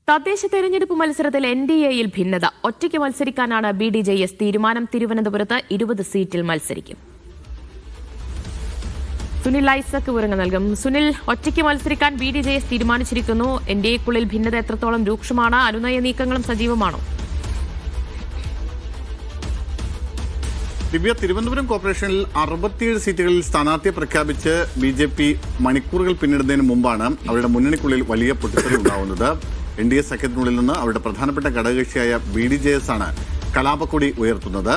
തദ്ദേശ തെരഞ്ഞെടുപ്പ് മത്സരത്തിൽ NDAയിൽ ഭിന്നത. ഒറ്റയ്ക്ക് മത്സരിക്കാനാണ് BDJS തീരുമാനം. തിരുവനന്തപുരത്ത് 20 സീറ്റിൽ മത്സരിക്കും. സുനിൽ ഐസക് വിവരങ്ങൾ നൽകും. സുനിൽ, ഒറ്റയ്ക്ക് മത്സരിക്കാൻ BDJS തീരുമാനിച്ചിരിക്കുന്നു. NDAയ്ക്കുള്ളിൽ ഭിന്നത എത്രത്തോളം രൂക്ഷമാണ്? അനുനയ നീക്കങ്ങളും സജീവമാണോ? ദിവ്യ, തിരുവനന്തപുരം കോർപ്പറേഷനിൽ 67 സീറ്റുകളിൽ സ്ഥാനാർത്ഥിയെ പ്രഖ്യാപിച്ച് BJP മണിക്കൂറുകൾ പിന്നിടുന്നതിന് മുമ്പാണ് അവരുടെ മുന്നണിക്കുള്ളിൽ വലിയ പൊട്ടിത്തെറി ഉണ്ടാവുന്നത്. NDA സഖ്യത്തിനുള്ളിൽ നിന്ന് അവരുടെ പ്രധാനപ്പെട്ട ഘടകകക്ഷിയായ BDJS ആണ് കലാപക്കൊടി ഉയർത്തുന്നത്.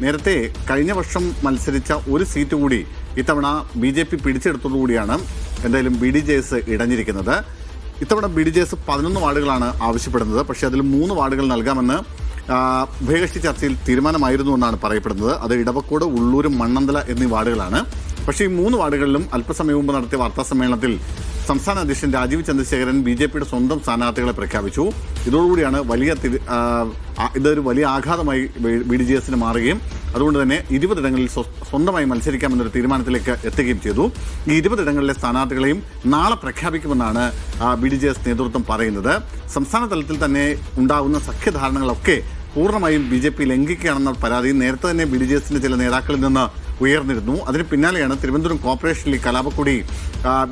നേരത്തെ കഴിഞ്ഞ വർഷം മത്സരിച്ച ഒരു സീറ്റ് കൂടി ഇത്തവണ BJP പിടിച്ചെടുത്തതോടുകൂടിയാണ് എന്തായാലും BDJS ഇടഞ്ഞിരിക്കുന്നത്. ഇത്തവണ BDJS 11 വാർഡുകളാണ് ആവശ്യപ്പെടുന്നത്. പക്ഷേ അതിൽ 3 വാർഡുകൾ നൽകാമെന്ന് ഉഭയകക്ഷി ചർച്ചയിൽ തീരുമാനമായിരുന്നു എന്നാണ് പറയപ്പെടുന്നത്. അത് ഇടവക്കോട്, ഉള്ളൂരും, മണ്ണന്തല എന്നീ വാർഡുകളാണ്. പക്ഷേ ഈ 3 വാർഡുകളിലും അല്പസമയം മുമ്പ് നടത്തിയ വാർത്താ സമ്മേളനത്തിൽ സംസ്ഥാന അധ്യക്ഷൻ രാജീവ് ചന്ദ്രശേഖരൻ BJPയുടെ സ്വന്തം സ്ഥാനാർത്ഥികളെ പ്രഖ്യാപിച്ചു. ഇതോടുകൂടിയാണ് ഇതൊരു വലിയ ആഘാതമായി BDJSന് മാറുകയും അതുകൊണ്ട് തന്നെ 20 ഇടങ്ങളിൽ സ്വന്തമായി മത്സരിക്കാമെന്നൊരു തീരുമാനത്തിലേക്ക് എത്തുകയും ചെയ്തു. ഈ 20 ഇടങ്ങളിലെ സ്ഥാനാർത്ഥികളെയും നാളെ പ്രഖ്യാപിക്കുമെന്നാണ് BDJS നേതൃത്വം പറയുന്നത്. സംസ്ഥാന തലത്തിൽ തന്നെ ഉണ്ടാകുന്ന സഖ്യധാരണകളൊക്കെ പൂർണ്ണമായും BJP ലംഘിക്കുകയാണെന്ന പരാതി നേരത്തെ തന്നെ BDJSന്റെ ചില നേതാക്കളിൽ നിന്ന് ഉയർന്നിരുന്നു. അതിന് പിന്നാലെയാണ് തിരുവനന്തപുരം കോർപ്പറേഷനിൽ ഈ കലാപക്കൊടി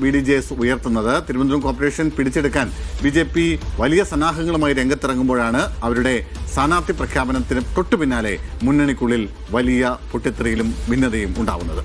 BDJS ഉയർത്തുന്നത്. തിരുവനന്തപുരം കോർപ്പറേഷൻ പിടിച്ചെടുക്കാൻ BJP വലിയ സന്നാഹങ്ങളുമായി രംഗത്തിറങ്ങുമ്പോഴാണ് അവരുടെ സ്ഥാനാർത്ഥി പ്രഖ്യാപനത്തിന് തൊട്ടു പിന്നാലെ മുന്നണിക്കുള്ളിൽ വലിയ പൊട്ടിത്തെറിയിലും ഭിന്നതയും ഉണ്ടാവുന്നത്.